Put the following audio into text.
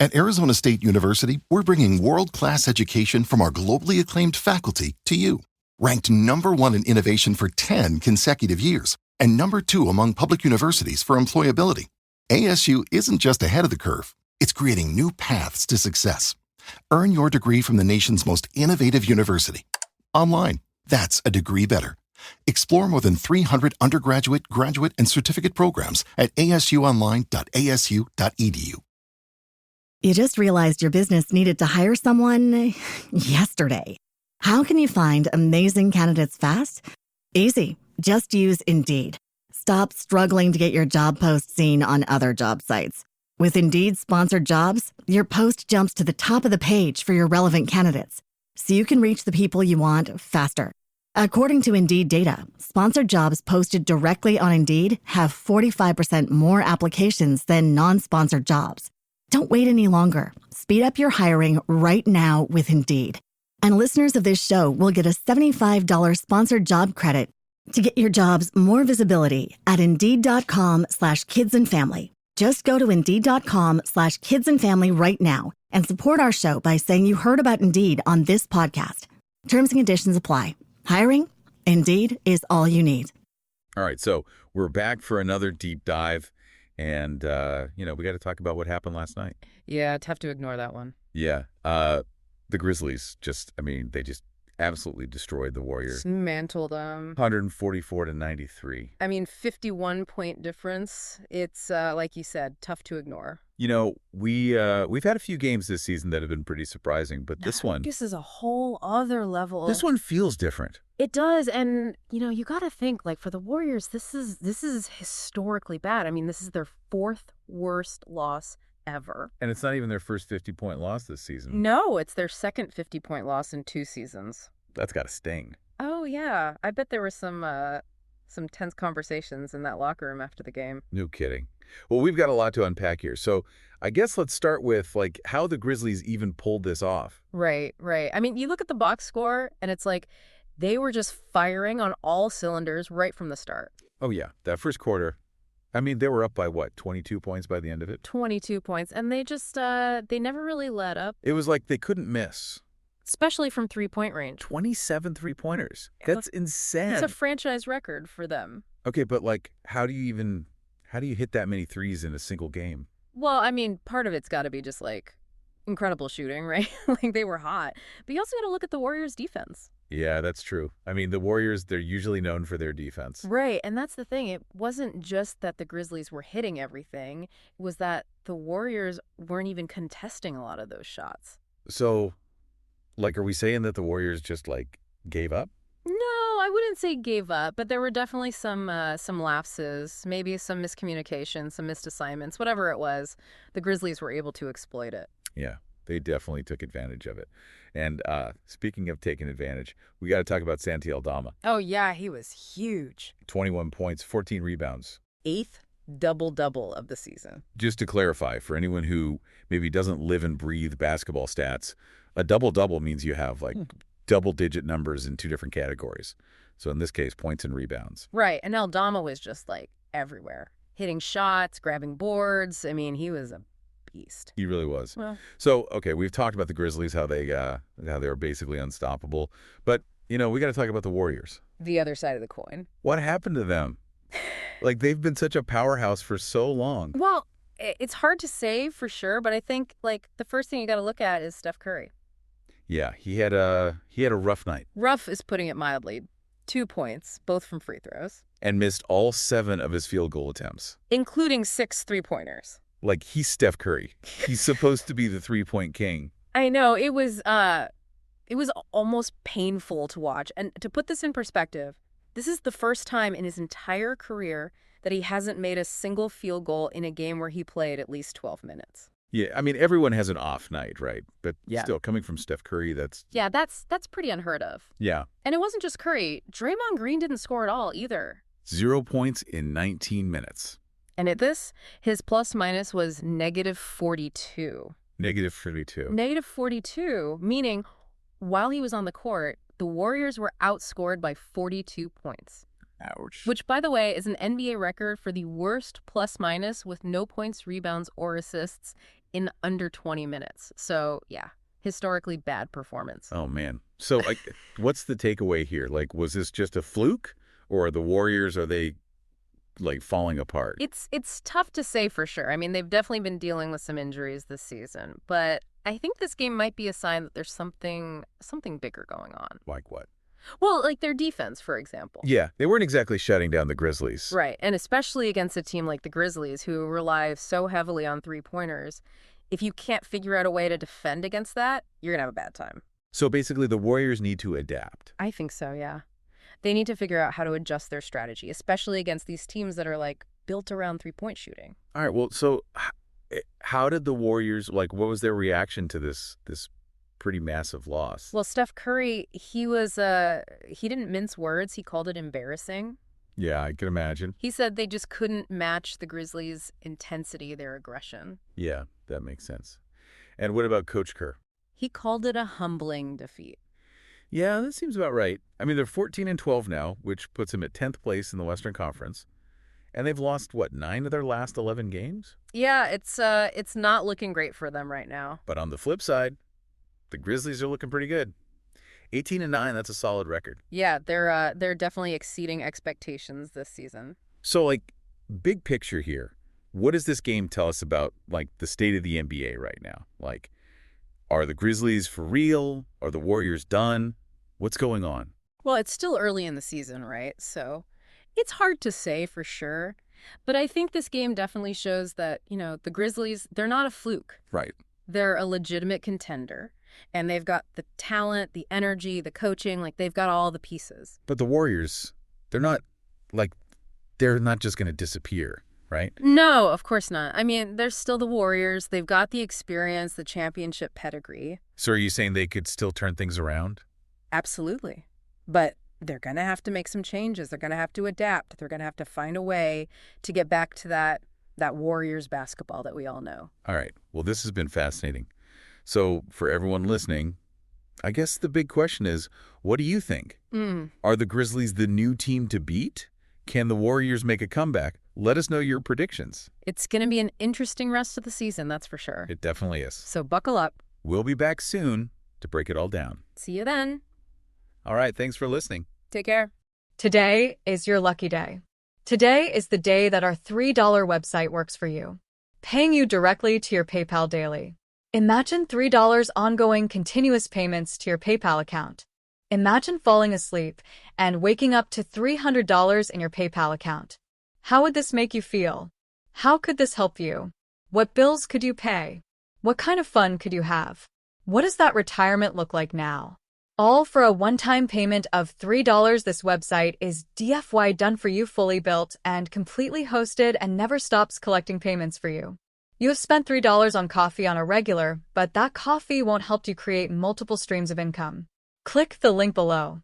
At Arizona State University, we're bringing world-class education from our globally acclaimed faculty to you. Ranked #1 in innovation for 10 consecutive years and #2 among public universities for employability, ASU isn't just ahead of the curve, it's creating new paths to success. Earn your degree from the nation's most innovative university. Online, that's a degree better. Explore more than 300 undergraduate, graduate, and certificate programs at asuonline.asu.edu. You just realized your business needed to hire someone yesterday. How can you find amazing candidates fast? Easy. Just use Indeed. Stop struggling to get your job post seen on other job sites. With Indeed sponsored jobs, your post jumps to the top of the page for your relevant candidates, so you can reach the people you want faster. According to Indeed data, sponsored jobs posted directly on Indeed have 45% more applications than non-sponsored jobs. Don't wait any longer. Speed up your hiring right now with Indeed. And listeners of this show will get a $75 sponsored job credit to get your jobs more visibility at Indeed.com/kidsandfamily. Just go to Indeed.com/kidsandfamily right now and support our show by saying you heard about Indeed on this podcast. Terms and conditions apply. Hiring? Indeed is all you need. All right, so we're back for another deep dive. And, we got to talk about what happened last night. Yeah, tough to ignore that one. Yeah. The Grizzlies they just absolutely destroyed the Warriors. Dismantled them. 144-93. 51-point difference. It's, like you said, tough to ignore. We've had a few games this season that have been pretty surprising, but this one... This is a whole other level. This one feels different. It does, and, you got to think, for the Warriors, this is historically bad. This is their 4th worst loss ever. And it's not even their first 50-point loss this season. No, it's their second 50-point loss in 2 seasons. That's got to sting. Oh, yeah. I bet there were some tense conversations in that locker room after the game. No kidding. Well, we've got a lot to unpack here. So I guess let's start with, how the Grizzlies even pulled this off. Right. You look at the box score, and it's they were just firing on all cylinders right from the start. Oh, yeah. That first quarter, they were up by, 22 points by the end of it? 22 points. And they just, they never really let up. It was like they couldn't miss. Especially from 3-point range. 27 three-pointers. That's insane. It's a franchise record for them. Okay, but, how do you hit that many threes in a single game? Well, part of it's got to be just, incredible shooting, right? They were hot. But you also got to look at the Warriors' defense. Yeah, that's true. The Warriors, they're usually known for their defense. Right, and that's the thing. It wasn't just that the Grizzlies were hitting everything. It was that the Warriors weren't even contesting a lot of those shots. So, are we saying that the Warriors just, gave up? No, I wouldn't say gave up, but there were definitely some lapses, maybe some miscommunication, some missed assignments, whatever it was. The Grizzlies were able to exploit it. Yeah, they definitely took advantage of it. And speaking of taking advantage, we got to talk about Santi Aldama. Oh, yeah, he was huge. 21 points, 14 rebounds. 8th double-double of the season. Just to clarify, for anyone who maybe doesn't live and breathe basketball stats, a double-double means you have, double-digit numbers in 2 different categories. So in this case, points and rebounds. Right, and Aldama was just, everywhere. Hitting shots, grabbing boards. He was a beast. He really was. Well, so, okay, we've talked about the Grizzlies, how they were basically unstoppable. But, we got to talk about the Warriors. The other side of the coin. What happened to them? They've been such a powerhouse for so long. Well, it's hard to say for sure, but I think, the first thing you got to look at is Steph Curry. Yeah, he had a rough night. Rough is putting it mildly. 2 points, both from free throws. And missed all 7 of his field goal attempts. Including 6 3-pointers. He's Steph Curry. He's supposed to be the 3-point king. I know. It was almost painful to watch. And to put this in perspective, this is the first time in his entire career that he hasn't made a single field goal in a game where he played at least 12 minutes. Yeah, everyone has an off night, right? But yeah. Still, coming from Steph Curry, that's pretty unheard of. Yeah. And it wasn't just Curry. Draymond Green didn't score at all either. 0 points in 19 minutes. And at this, his plus-minus was -42. -42. -42, meaning while he was on the court, the Warriors were outscored by 42 points. Ouch. Which, by the way, is an NBA record for the worst plus-minus with no points, rebounds, or assists in under 20 minutes. So, yeah, historically bad performance. Oh, man. So what's the takeaway here? Like, was this just a fluke? Or the Warriors, are they, like, falling apart? It's tough to say for sure. I mean, they've definitely been dealing with some injuries this season. But I think this game might be a sign that there's something bigger going on. Like what? Well, like their defense, for example. Yeah, they weren't exactly shutting down the Grizzlies. Right, and especially against a team like the Grizzlies, who rely so heavily on three-pointers. If you can't figure out a way to defend against that, you're going to have a bad time. So basically the Warriors need to adapt. I think so, yeah. They need to figure out how to adjust their strategy, especially against these teams that are, like, built around three-point shooting. All right, well, so how did the Warriors, like, what was their reaction to this pretty massive loss? Well, Steph Curry, he didn't mince words. He called it embarrassing. Yeah, I can imagine. He said they just couldn't match the Grizzlies' intensity, their aggression. Yeah, that makes sense. And what about Coach Kerr? He called it a humbling defeat. Yeah, that seems about right. I mean, they're 14-12 now, which puts them at 10th place in the Western Conference. And they've lost, what, 9 of their last 11 games? Yeah, it's not looking great for them right now. But on the flip side, the Grizzlies are looking pretty good. 18-9, that's a solid record. Yeah, they're definitely exceeding expectations this season. So, like, big picture here, what does this game tell us about, like, the state of the NBA right now? Like, are the Grizzlies for real? Are the Warriors done? What's going on? Well, it's still early in the season, right? So it's hard to say for sure. But I think this game definitely shows that, the Grizzlies, they're not a fluke. Right. They're a legitimate contender. And they've got the talent, the energy, the coaching, like they've got all the pieces. But the Warriors, they're not just going to disappear, right? No, of course not. I mean, they're still the Warriors. They've got the experience, the championship pedigree. So are you saying they could still turn things around? Absolutely. But they're going to have to make some changes. They're going to have to adapt. They're going to have to find a way to get back to that Warriors basketball that we all know. All right. Well, this has been fascinating. So for everyone listening, I guess the big question is, what do you think? Are the Grizzlies the new team to beat? Can the Warriors make a comeback? Let us know your predictions. It's going to be an interesting rest of the season, that's for sure. It definitely is. So buckle up. We'll be back soon to break it all down. See you then. All right. Thanks for listening. Take care. Today is your lucky day. Today is the day that our $3 website works for you, paying you directly to your PayPal daily. Imagine $3 ongoing continuous payments to your PayPal account. Imagine falling asleep and waking up to $300 in your PayPal account. How would this make you feel? How could this help you? What bills could you pay? What kind of fun could you have? What does that retirement look like now? All for a one-time payment of $3. This website is DFY done for you, fully built and completely hosted, and never stops collecting payments for you. You have spent $3 on coffee on a regular, but that coffee won't help you create multiple streams of income. Click the link below.